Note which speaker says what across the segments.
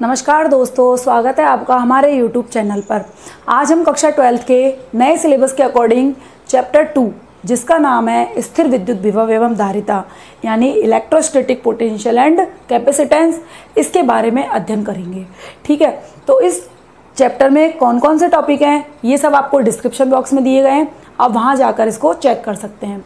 Speaker 1: नमस्कार दोस्तों, स्वागत है आपका हमारे YouTube चैनल पर। आज हम कक्षा 12th के नए सिलेबस के अकॉर्डिंग चैप्टर 2 जिसका नाम है स्थिर विद्युत विभव एवं धारिता यानी इलेक्ट्रोस्टैटिक पोटेंशियल एंड कैपेसिटेंस, इसके बारे में अध्ययन करेंगे। ठीक है, तो इस चैप्टर में कौन कौन से टॉपिक हैं ये सब आपको डिस्क्रिप्शन बॉक्स में दिए गए हैं, आप वहाँ जाकर इसको चेक कर सकते हैं।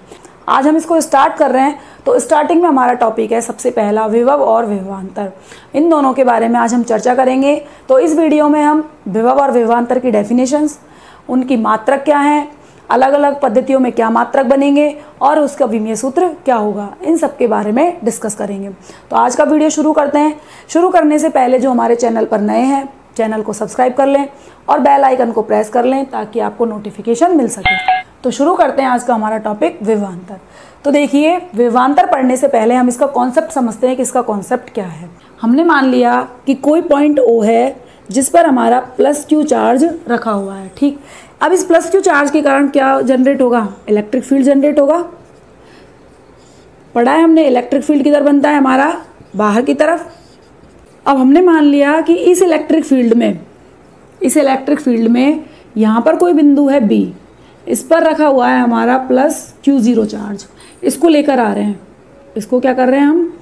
Speaker 1: आज हम इसको स्टार्ट कर रहे हैं, तो स्टार्टिंग में हमारा टॉपिक है सबसे पहला विभव और विभवांतर। इन दोनों के बारे में आज हम चर्चा करेंगे। तो इस वीडियो में हम विभव और विभवांतर की डेफिनेशंस, उनकी मात्रक क्या हैं, अलग अलग पद्धतियों में क्या मात्रक बनेंगे और उसका विमीय सूत्र क्या होगा, इन सब के बारे में डिस्कस करेंगे। तो आज का वीडियो शुरू करते हैं। शुरू करने से पहले जो हमारे चैनल पर नए हैं, चैनल को सब्सक्राइब कर लें और बेल आइकन को प्रेस कर लें ताकि आपको नोटिफिकेशन मिल सके। तो शुरू करते हैं आज का हमारा टॉपिक विभवांतर। तो देखिए, विभवांतर पढ़ने से पहले हम इसका कॉन्सेप्ट समझते हैं कि इसका कॉन्सेप्ट क्या है। हमने मान लिया कि कोई पॉइंट O है जिस पर हमारा प्लस Q चार्ज रखा हुआ है। ठीक, अब इस प्लस Q चार्ज के कारण क्या जनरेट होगा? इलेक्ट्रिक फील्ड जनरेट होगा। पढ़ा है हमने, इलेक्ट्रिक फील्ड किधर बनता है? हमारा बाहर की तरफ। अब हमने मान लिया कि इस इलेक्ट्रिक फील्ड में यहाँ पर कोई बिंदु है B, इस पर रखा हुआ है हमारा प्लस Q0 चार्ज। इसको लेकर आ रहे हैं, इसको क्या कर रहे हैं हम?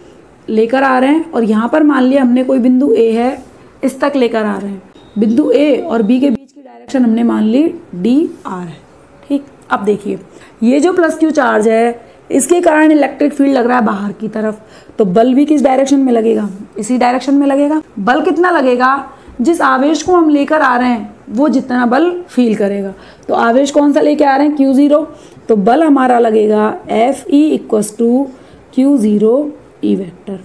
Speaker 1: लेकर आ रहे हैं। और यहाँ पर मान लिया हमने कोई बिंदु A है, इस तक लेकर आ रहे हैं। बिंदु A और B के बीच की डायरेक्शन हमने मान ली DR है। ठीक, अब देखिए, ये जो प्लस Q चार्ज है इसके कारण इलेक्ट्रिक फील्ड लग रहा है बाहर की तरफ, तो बल भी किस डायरेक्शन में लगेगा? इसी डायरेक्शन में लगेगा। बल कितना लगेगा? जिस आवेश को हम लेकर आ रहे हैं वो जितना बल फील करेगा। तो आवेश कौन सा लेके आ रहे हैं? Q0। तो बल हमारा लगेगा Fe = Q0 E वेक्टर।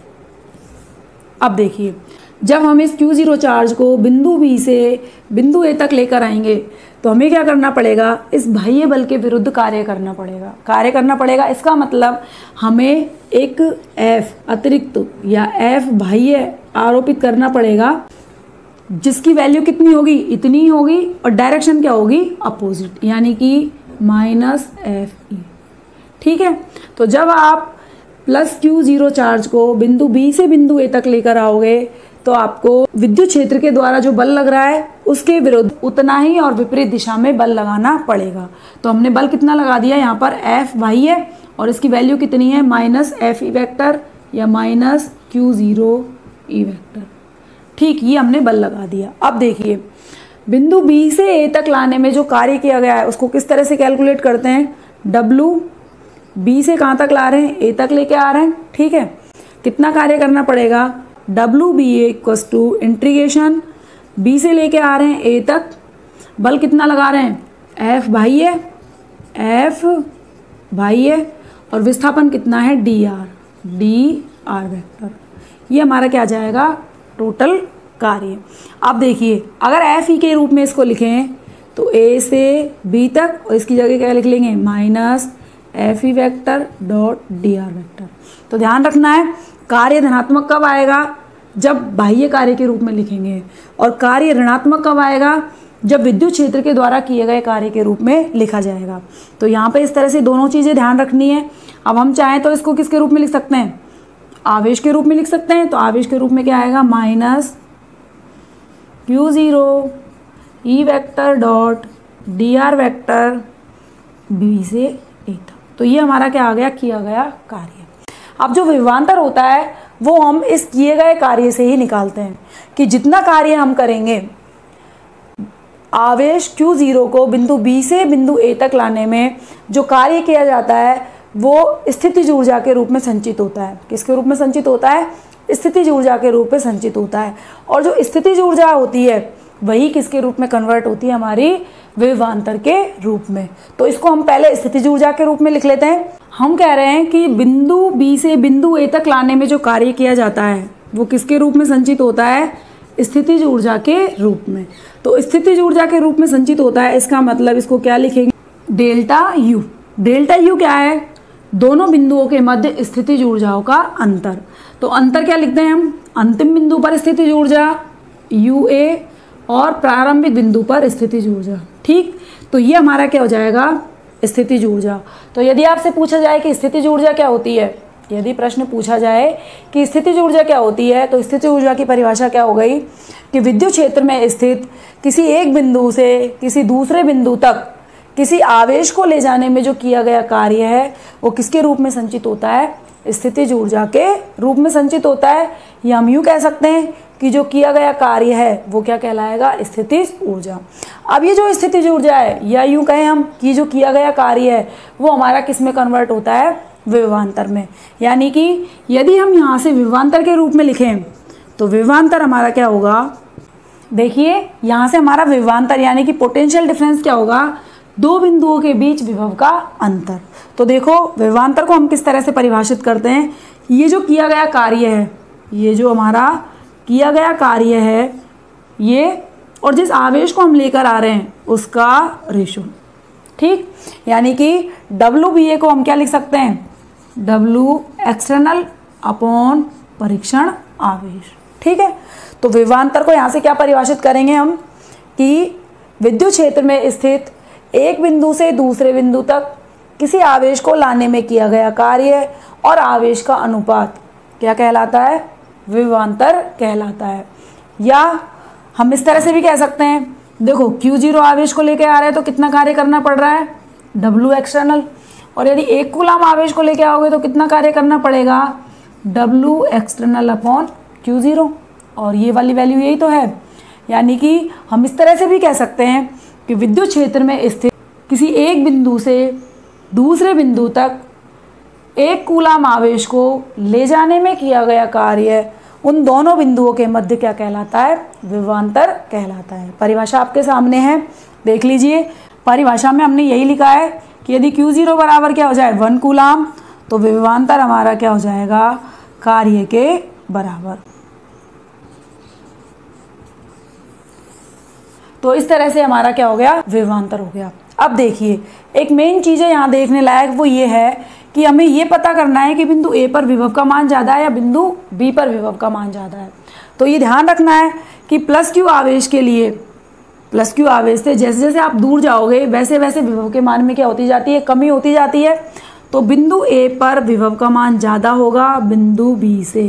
Speaker 1: अब देखिए, जब हम इस Q0 चार्ज को बिंदु B से बिंदु A तक लेकर आएंगे तो हमें क्या करना पड़ेगा? इस बाह्य बल के विरुद्ध कार्य करना पड़ेगा। इसका मतलब हमें एक F अतिरिक्त या F बाह्य आरोपित करना पड़ेगा, जिसकी वैल्यू कितनी होगी? इतनी ही होगी। और डायरेक्शन क्या होगी? अपोजिट, यानी कि -Fe। ठीक है, तो जब आप प्लस Q0 चार्ज को बिंदु B से बिंदु A तक लेकर आओगे तो आपको विद्युत क्षेत्र के द्वारा जो बल लग रहा है उसके विरुद्ध उतना ही और विपरीत दिशा में बल लगाना पड़ेगा। तो हमने बल कितना लगा दिया यहाँ पर? F बाह्य, और इसकी वैल्यू कितनी है? -Fe वेक्टर या -Q0 E वेक्टर। ठीक, ये हमने बल लगा दिया। अब देखिए, बिंदु B से A तक लाने में जो कार्य किया गया है उसको किस तरह से कैलकुलेट करते हैं? W, B से कहाँ तक ला रहे हैं? A तक लेके आ रहे हैं। ठीक है, कितना कार्य करना पड़ेगा? WBA = इंटीग्रेशन B से लेके आ रहे हैं A तक, बल कितना लगा रहे हैं? F बाह्य और विस्थापन कितना है? DR vector. ये हमारा क्या आ जाएगा? टोटल कार्य। अब देखिए, अगर Fe के रूप में इसको लिखें तो A से B तक, और इसकी जगह क्या लिख लेंगे? -Fe vector .DR vector. तो ध्यान रखना है, कार्य धनात्मक कब आएगा? जब बाह्य कार्य के रूप में लिखेंगे, और कार्य ऋणात्मक कब आएगा? जब विद्युत क्षेत्र के द्वारा किए गए कार्य के रूप में लिखा जाएगा। तो यहाँ पे इस तरह से दोनों चीज़ें ध्यान रखनी है। अब हम चाहें तो इसको किसके रूप में लिख सकते हैं? आवेश के रूप में लिख सकते हैं। तो आवेश के रूप में क्या आएगा? -Q0 E vector .DR vector B से A तक। तो ये हमारा क्या आ गया? किया गया कार्य। अब जो विभवांतर होता है वो हम इस किए गए कार्य से ही निकालते हैं कि जितना कार्य हम करेंगे, आवेश Q0 को बिंदु B से बिंदु A तक लाने में जो कार्य किया जाता है वो स्थितिज ऊर्जा के रूप में संचित होता है। किसके रूप में संचित होता है? स्थितिज ऊर्जा के रूप में संचित होता है। और जो स्थितिज ऊर्जा होती है वही किसके रूप में कन्वर्ट होती है? हमारी विभवांतर के रूप में। तो इसको हम पहले स्थितिज ऊर्जा के रूप में लिख लेते हैं। हम कह रहे हैं कि बिंदु B से बिंदु A तक लाने में जो कार्य किया जाता है वो किसके रूप में संचित होता है? स्थितिज ऊर्जा के रूप में। तो स्थितिज ऊर्जा के रूप में संचित होता है, इसका मतलब इसको क्या लिखेंगे? ΔU। ΔU क्या है? दोनों बिंदुओं के मध्य स्थितिज ऊर्जाओं का अंतर। तो अंतर क्या लिखते हैं हम? अंतिम बिंदु पर स्थितिज ऊर्जा UA और प्रारंभिक बिंदु पर स्थितिज ऊर्जा। ठीक, तो ये हमारा क्या हो जाएगा? स्थितिज ऊर्जा। तो यदि आपसे पूछा जाए कि स्थितिज ऊर्जा क्या होती है यदि प्रश्न पूछा जाए कि स्थितिज ऊर्जा क्या होती है, तो स्थितिज ऊर्जा की परिभाषा क्या हो गई कि विद्युत क्षेत्र में स्थित किसी एक बिंदु से किसी दूसरे बिंदु तक किसी आवेश को ले जाने में जो किया गया कार्य है वो किसके रूप में संचित होता है, स्थितिज ऊर्जा के रूप में संचित होता है। या हम यूँ कह सकते हैं कि जो किया गया कार्य है वो क्या कहलाएगा, स्थितिज ऊर्जा। अब ये जो स्थितिज ऊर्जा है, या यूँ कहें हम कि जो किया गया कार्य है वो हमारा किस में कन्वर्ट होता है, विभवांतर में। यानी कि यदि हम यहाँ से विभवांतर के रूप में लिखें तो विभवांतर हमारा क्या होगा, देखिए यहाँ से हमारा विभवांतर यानी कि पोटेंशियल डिफरेंस क्या होगा, दो बिंदुओं के बीच विभव का अंतर। तो देखो विभवांतर को हम किस तरह से परिभाषित करते हैं, ये जो किया गया कार्य है, ये जो हमारा किया गया कार्य है ये, और जिस आवेश को हम लेकर आ रहे हैं उसका रेशो, ठीक। यानी कि WBA को हम क्या लिख सकते हैं, W एक्सटर्नल अपॉन परीक्षण आवेश, ठीक है। तो विभवांतर को यहाँ से क्या परिभाषित करेंगे हम कि विद्युत क्षेत्र में स्थित एक बिंदु से दूसरे बिंदु तक किसी आवेश को लाने में किया गया कार्य और आवेश का अनुपात क्या कहलाता है, विभवांतर कहलाता है। या हम इस तरह से भी कह सकते हैं, देखो Q0 आवेश को लेके आ रहे हैं तो कितना कार्य करना पड़ रहा है, W एक्सटर्नल, और यदि 1 कूलम आवेश को लेके आओगे तो कितना कार्य करना पड़ेगा, W एक्सटर्नल अपॉन Q0, और ये वाली वैल्यू यही तो है। यानी कि हम इस तरह से भी कह सकते हैं कि विद्युत क्षेत्र में स्थित किसी एक बिंदु से दूसरे बिंदु तक 1 कूलम आवेश को ले जाने में किया गया कार्य उन दोनों बिंदुओं के मध्य क्या कहलाता है, विभवांतर कहलाता है। परिभाषा आपके सामने है, देख लीजिए। परिभाषा में हमने यही लिखा है कि यदि Q0 बराबर क्या हो जाए, 1 कूलम, तो विभवांतर हमारा क्या हो जाएगा, कार्य के बराबर। तो इस तरह से हमारा क्या हो गया, विभवांतर हो गया। अब देखिए एक मेन चीज़ है यहाँ देखने लायक, वो ये है कि हमें ये पता करना है कि बिंदु A पर विभव का मान ज़्यादा है या बिंदु B पर विभव का मान ज़्यादा है। तो ये ध्यान रखना है कि +Q आवेश के लिए, +Q आवेश से जैसे जैसे आप दूर जाओगे वैसे वैसे विभव के मान में क्या होती जाती है, कमी होती जाती है। तो बिंदु A पर विभव का मान ज़्यादा होगा बिंदु B से,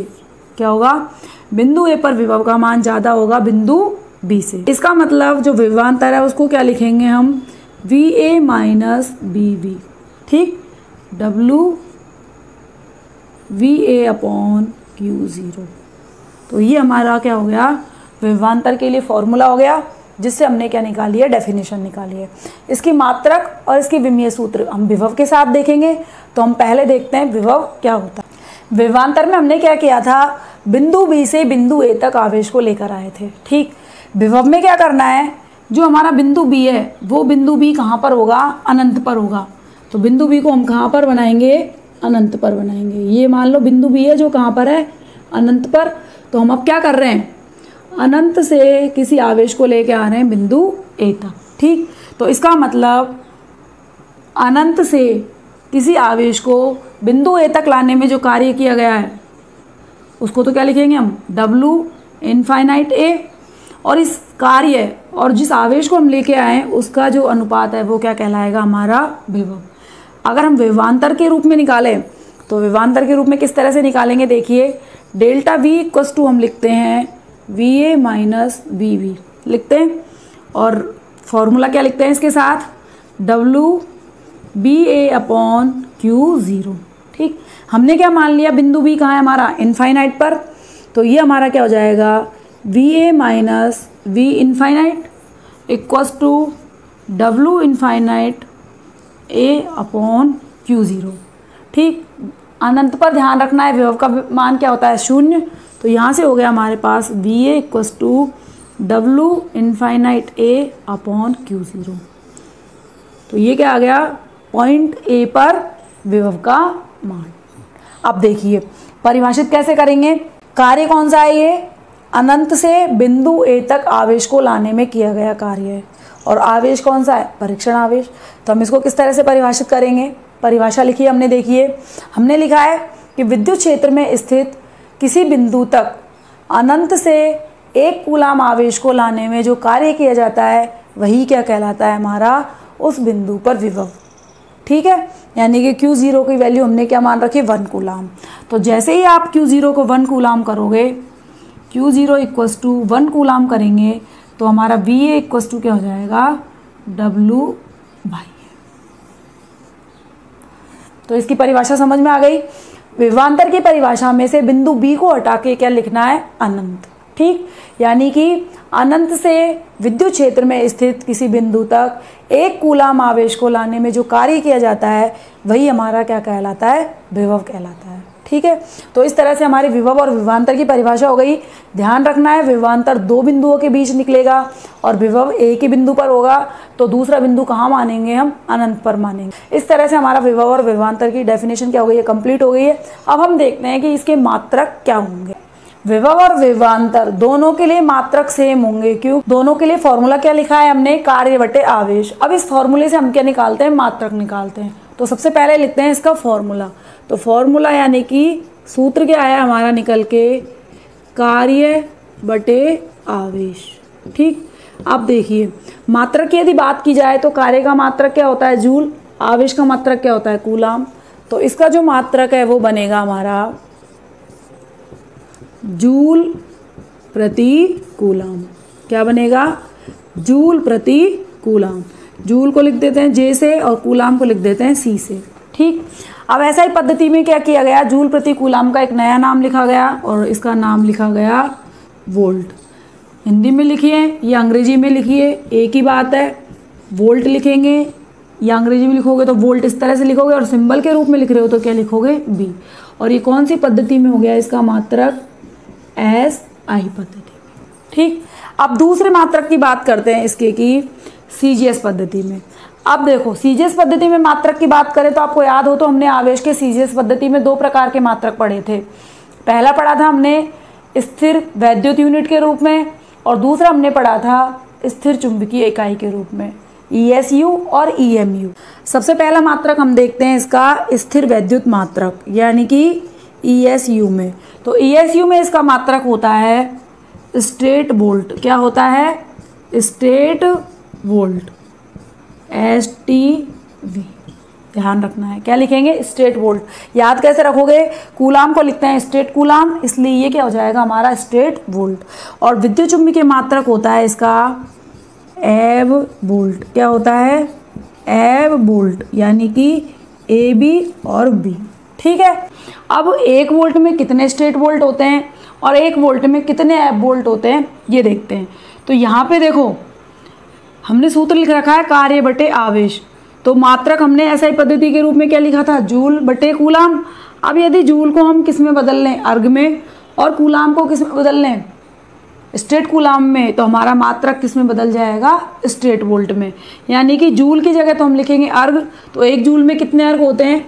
Speaker 1: क्या होगा, बिंदु A पर विभव का मान ज़्यादा होगा बिंदु B से। इसका मतलब जो विभवांतर है उसको क्या लिखेंगे हम, VA माइनस BB, ठीक, WVA अपॉन Q0। तो ये हमारा क्या हो गया, विभवांतर के लिए फॉर्मूला हो गया, जिससे हमने क्या निकाली है, डेफिनेशन निकाली है। इसकी मात्रक और इसकी विमीय सूत्र हम विभव के साथ देखेंगे। तो हम पहले देखते हैं विभव क्या होता है। विभवांतर में हमने क्या किया था, बिंदु B से बिंदु A तक आवेश को लेकर आए थे, ठीक। विभव में क्या करना है, जो हमारा बिंदु B है वो बिंदु B कहाँ पर होगा, अनंत पर होगा। तो बिंदु B को हम कहाँ पर बनाएंगे, अनंत पर बनाएंगे। ये मान लो बिंदु B है जो कहाँ पर है, अनंत पर। तो हम अब क्या कर रहे हैं, अनंत से किसी आवेश को लेके आ रहे हैं बिंदु A तक, ठीक। तो इसका मतलब अनंत से किसी आवेश को बिंदु A तक लाने में जो कार्य किया गया है उसको तो क्या लिखेंगे हम, W इनफाइनाइट A, और इस कार्य और जिस आवेश को हम लेके आए हैं उसका जो अनुपात है वो क्या कहलाएगा, हमारा विभव। अगर हम विभवांतर के रूप में निकालें तो विभवांतर के रूप में किस तरह से निकालेंगे, देखिए डेल्टा V इक्वस टू हम लिखते हैं VA माइनस BB लिखते हैं, और फॉर्मूला क्या लिखते हैं इसके साथ, WBA अपॉन Q0, ठीक। हमने क्या मान लिया, बिंदु B कहाँ है हमारा, इनफाइनाइट पर। तो ये हमारा क्या हो जाएगा, VA minus V infinite equals to W infinite A upon Q0, ठीक। अनंत पर ध्यान रखना है, विभव का मान क्या होता है, 0। तो यहाँ से हो गया हमारे पास VA equals to W infinite A upon Q0। तो ये क्या आ गया, पॉइंट A पर विभव का मान। अब देखिए परिभाषित कैसे करेंगे, कार्य कौन सा है, ये अनंत से बिंदु A तक आवेश को लाने में किया गया कार्य है, और आवेश कौन सा है, परीक्षण आवेश। तो हम इसको किस तरह से परिभाषित करेंगे, परिभाषा लिखी हमने, देखिए हमने लिखा है कि विद्युत क्षेत्र में स्थित किसी बिंदु तक अनंत से 1 कूलम आवेश को लाने में जो कार्य किया जाता है वही क्या कहलाता है, हमारा उस बिंदु पर विभव, ठीक है, यानी कि Q0 की वैल्यू हमने क्या मान रखी, 1 कूलाम। तो जैसे ही आप Q0 को 1 कूलाम करोगे, Q0 इक्वस टू 1 कूलाम करेंगे तो हमारा VA इक्वस टू क्या हो जाएगा, W/A। तो इसकी परिभाषा समझ में आ गई। विभवांतर की परिभाषा में से बिंदु B को हटा के क्या लिखना है, अनंत। ठीक, यानी कि अनंत से विद्युत क्षेत्र में स्थित किसी बिंदु तक 1 कूलाम आवेश को लाने में जो कार्य किया जाता है वही हमारा क्या कहलाता है, विभव कहलाता है। ठीक है, तो इस तरह से हमारे विभव और विभवांतर की परिभाषा हो गई। ध्यान रखना है, विभवांतर 2 बिंदुओं के बीच निकलेगा और विभव एक ही बिंदु पर होगा, तो दूसरा बिंदु कहाँ मानेंगे, हम अनंत पर मानेंगे। इस तरह से हमारा विभव और विभवांतर की डेफिनेशन क्या हो गई है, कंप्लीट हो गई है। अब हम देखते हैं कि इसके मात्रक क्या होंगे। विभव और विभवांतर दोनों के लिए मात्रक सेम होंगे, क्यों, दोनों के लिए फॉर्मूला क्या लिखा है हमने, कार्य बटे आवेश। अब इस फॉर्मूले से हम क्या निकालते हैं, मात्रक निकालते हैं। तो सबसे पहले लिखते हैं इसका फॉर्मूला। तो फॉर्मूला यानी कि सूत्र क्या आया हमारा निकल के, कार्य बटे आवेश। ठीक, अब देखिए मात्रक की यदि बात की जाए तो कार्य का मात्रक क्या होता है, जूल, आवेश का मात्रक क्या होता है, कूलाम। तो इसका जो मात्रक है वो बनेगा हमारा जूल प्रति कूलाम। क्या बनेगा, जूल प्रति कूलाम। जूल को लिख देते हैं J से और कूलाम को लिख देते हैं C से। ठीक, अब ऐसा ही पद्धति में क्या किया गया, जूल प्रति कूलाम का एक नया नाम लिखा गया और इसका नाम लिखा गया वोल्ट। हिंदी में लिखिए या अंग्रेजी में लिखिए, एक ही बात है। वोल्ट लिखेंगे या अंग्रेजी में लिखोगे तो वोल्ट इस तरह से लिखोगे और सिंबल के रूप में लिख रहे हो तो क्या लिखोगे, B। और ये कौन सी पद्धति में हो गया, इसका मात्रक SI पद्धति। ठीक, अब दूसरे मात्रक की बात करते हैं इसके की CGS पद्धति में। अब देखो CGS पद्धति में मात्रक की बात करें तो आपको याद हो तो हमने आवेश के CGS पद्धति में 2 प्रकार के मात्रक पढ़े थे। पहला पढ़ा था हमने स्थिर वैद्युत यूनिट के रूप में और दूसरा हमने पढ़ा था स्थिर चुंबकीय इकाई के रूप में, ESU और EMU। सबसे पहला मात्रक हम देखते हैं इसका स्थिर वैद्युत मात्रक यानी कि ESU में। तो ESU में इसका मात्रक होता है स्टेट वोल्ट। क्या होता है, स्टेट वोल्ट, STV। ध्यान रखना है, क्या लिखेंगे, स्टेट वोल्ट। याद कैसे रखोगे, कूलाम को लिखते हैं स्टेट कूलाम, इसलिए ये क्या हो जाएगा हमारा स्टेट वोल्ट। और विद्युत चुम्बकीय मात्रक होता है इसका एब वोल्ट। क्या होता है, एब वोल्ट, यानी कि AB और B। ठीक है, अब 1 वोल्ट में कितने स्टेट वोल्ट होते हैं और 1 वोल्ट में कितने एब वोल्ट होते हैं ये देखते हैं। तो यहाँ पे देखो हमने सूत्र लिख रखा है कार्य बटे आवेश। तो मात्रक हमने SI पद्धति के रूप में क्या लिखा था, जूल बटे कूलाम। अब यदि जूल को हम किस में बदल लें, अर्ग में, और कूलाम को किस में बदल लें, स्टेट कूलाम में, तो हमारा मात्रक किस में बदल जाएगा, स्टेट वोल्ट में। यानी कि जूल की जगह तो हम लिखेंगे अर्ग। तो 1 जूल में कितने अर्ग होते हैं,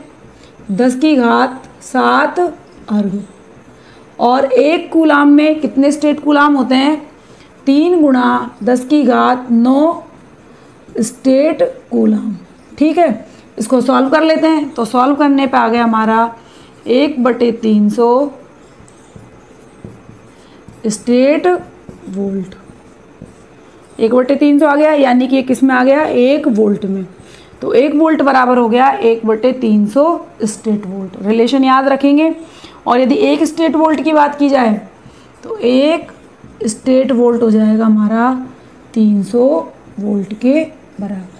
Speaker 1: 10⁷ अर्ग। और 1 कूलाम में कितने स्टेट कूलाम होते हैं, 3 × 10⁹ स्टेट कूलाम। ठीक है, इसको सॉल्व कर लेते हैं। तो सॉल्व करने पे आ गया हमारा 1/300 स्टेट वोल्ट। 1/300 आ गया, यानी कि किस में आ गया, 1 वोल्ट में। तो 1 वोल्ट बराबर हो गया 1/300 स्टेट वोल्ट। रिलेशन याद रखेंगे। और यदि 1 स्टेट वोल्ट की बात की जाए तो 1 स्टेट वोल्ट हो जाएगा हमारा 300 वोल्ट के बराबर।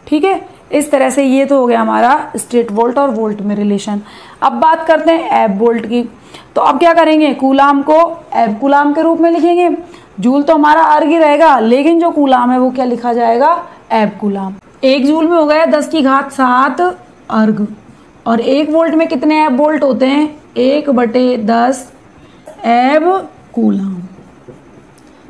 Speaker 1: ठीक है, इस तरह से ये तो हो गया हमारा स्टेट वोल्ट और वोल्ट में रिलेशन। अब बात करते हैं एब वोल्ट की। तो अब क्या करेंगे, कूलाम को एब कूलाम के रूप में लिखेंगे। जूल तो हमारा अर्ग ही रहेगा, लेकिन जो कूलाम है वो क्या लिखा जाएगा, एब कूलाम। 1 जूल में हो गया 10⁷ अर्ग। और 1 वोल्ट में कितने एब वोल्ट होते हैं, 1/10 एब कूलाम।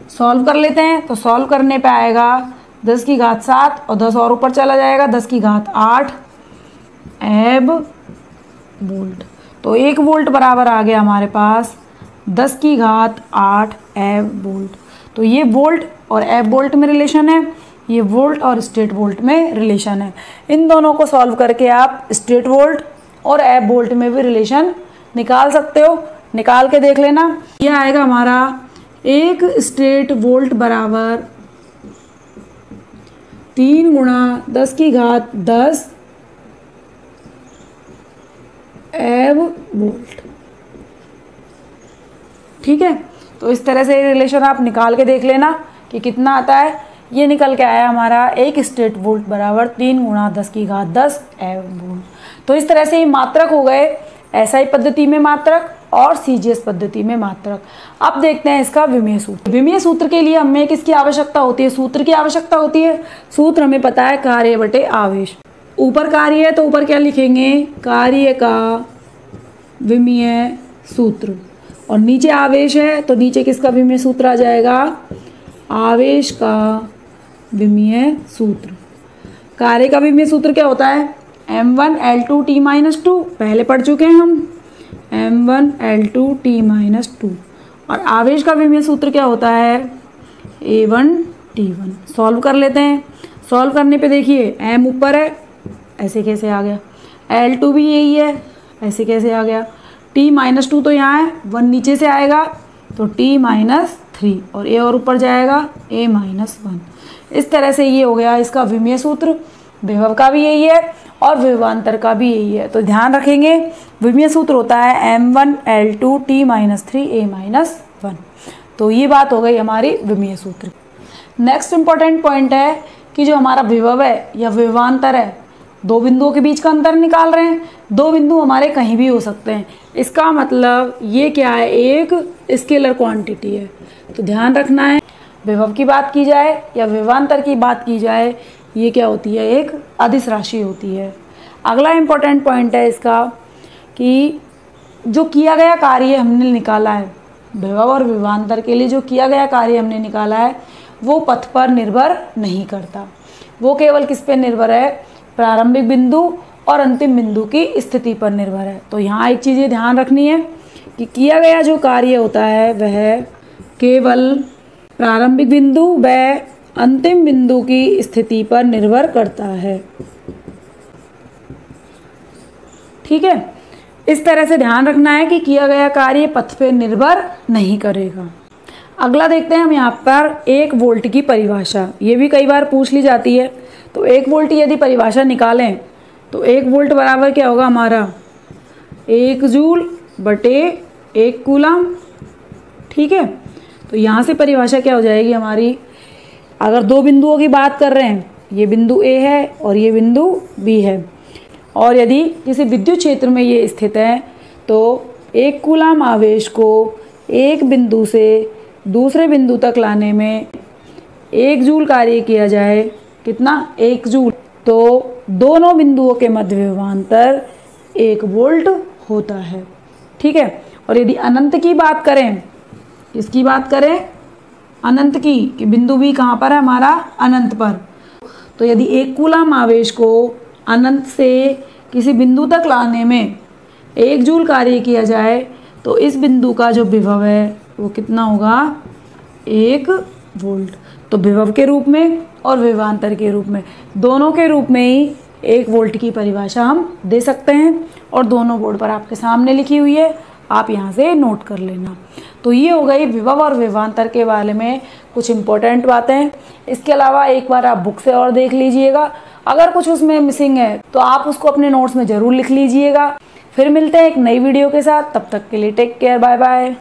Speaker 1: सॉल्व कर लेते हैं। तो सॉल्व करने पे आएगा 10⁷ और 10 और ऊपर चला जाएगा 10⁸ एब वोल्ट। तो 1 वोल्ट बराबर आ गया हमारे पास 10⁸ एब वोल्ट। तो ये वोल्ट और एब वोल्ट में रिलेशन है, ये वोल्ट और स्टेट वोल्ट में रिलेशन है। इन दोनों को सॉल्व करके आप स्टेट वोल्ट और एब वोल्ट में भी रिलेशन निकाल सकते हो। निकाल के देख लेना। ये आएगा हमारा 1 स्टेट वोल्ट बराबर 3 × 10⁻10 एव वोल्ट। ठीक है, तो इस तरह से रिलेशन आप निकाल के देख लेना कि कितना आता है। ये निकल के आया हमारा 1 स्टेट वोल्ट बराबर 3 × 10⁻10 एव वोल्ट। तो इस तरह से ये मात्रक हो गए, एसआई पद्धति में मात्रक और सीजीएस पद्धति में मात्रक। अब देखते हैं इसका विमीय सूत्र। विमीय सूत्र के लिए हमें किसकी आवश्यकता होती है? सूत्र की आवश्यकता होती है। सूत्र हमें पता है कार्य बटे आवेश। ऊपर कार्य है तो ऊपर क्या लिखेंगे? कार्य का विमीय सूत्र। और नीचे आवेश है तो नीचे किसका विमीय सूत्र आ जाएगा? आवेश का विमीय सूत्र। कार्य का विमीय सूत्र क्या होता है? m1L2T-2, पहले पढ़ चुके हैं हम, m1L2T-2। और आवेश का विमीय सूत्र क्या होता है? A1T1। सॉल्व कर लेते हैं। सॉल्व करने पे देखिए m ऊपर है, ऐसे कैसे आ गया? L2 भी यही है, ऐसे कैसे आ गया? T-2 तो यहाँ है, 1 नीचे से आएगा तो T-3 और A और ऊपर जाएगा A-1। इस तरह से ये हो गया इसका विमीय सूत्र। विभव का भी यही है और विभवांतर का भी यही है। तो ध्यान रखेंगे विमीय सूत्र होता है m1L2T-3 A-1। तो ये बात हो गई हमारी विमीय सूत्र। नेक्स्ट इंपॉर्टेंट पॉइंट है कि जो हमारा विभव है या विभवांतर है, दो बिंदुओं के बीच का अंतर निकाल रहे हैं। दो बिंदु हमारे कहीं भी हो सकते हैं। इसका मतलब ये क्या है? एक स्केलर क्वांटिटी है। तो ध्यान रखना है, विभव की बात की जाए या विभवांतर की बात की जाए, ये क्या होती है? एक अदिश राशि होती है। अगला इम्पोर्टेंट पॉइंट है इसका कि जो किया गया कार्य हमने निकाला है, विभव और विभवांतर के लिए जो किया गया कार्य हमने निकाला है, वो पथ पर निर्भर नहीं करता। वो केवल किस पे निर्भर है? प्रारंभिक बिंदु और अंतिम बिंदु की स्थिति पर निर्भर है। तो यहाँ एक चीज़ ध्यान रखनी है कि किया गया जो कार्य होता है वह केवल प्रारंभिक बिंदु व अंतिम बिंदु की स्थिति पर निर्भर करता है। ठीक है, इस तरह से ध्यान रखना है कि किया गया कार्य पथ पे निर्भर नहीं करेगा। अगला देखते हैं हम यहाँ पर 1 वोल्ट की परिभाषा। ये भी कई बार पूछ ली जाती है। तो 1 वोल्ट की यदि परिभाषा निकालें तो 1 वोल्ट बराबर क्या होगा हमारा? 1 जूल बटे 1 कूलम। ठीक है, तो यहाँ से परिभाषा क्या हो जाएगी हमारी? अगर दो बिंदुओं की बात कर रहे हैं, ये बिंदु A है और ये बिंदु B है, और यदि किसी विद्युत क्षेत्र में ये स्थित है, तो 1 कूलम आवेश को एक बिंदु से दूसरे बिंदु तक लाने में 1 जूल कार्य किया जाए। कितना? 1 जूल। तो दोनों बिंदुओं के मध्य विभवांतर 1 वोल्ट होता है। ठीक है, और यदि अनंत की बात करें, इसकी बात करें अनंत की, कि बिंदु B कहाँ पर है हमारा? अनंत पर। तो यदि 1 कूलम आवेश को अनंत से किसी बिंदु तक लाने में 1 जूल कार्य किया जाए, तो इस बिंदु का जो विभव है वो कितना होगा? 1 वोल्ट। तो विभव के रूप में और विभवांतर के रूप में, दोनों के रूप में ही 1 वोल्ट की परिभाषा हम दे सकते हैं। और दोनों बोर्ड पर आपके सामने लिखी हुई है, आप यहाँ से नोट कर लेना। तो ये हो गई विभव और विभवांतर के बारे में कुछ इम्पोर्टेंट बातें। इसके अलावा एक बार आप बुक से और देख लीजिएगा। अगर कुछ उसमें मिसिंग है तो आप उसको अपने नोट्स में ज़रूर लिख लीजिएगा। फिर मिलते हैं एक नई वीडियो के साथ, तब तक के लिए टेक केयर, बाय बाय।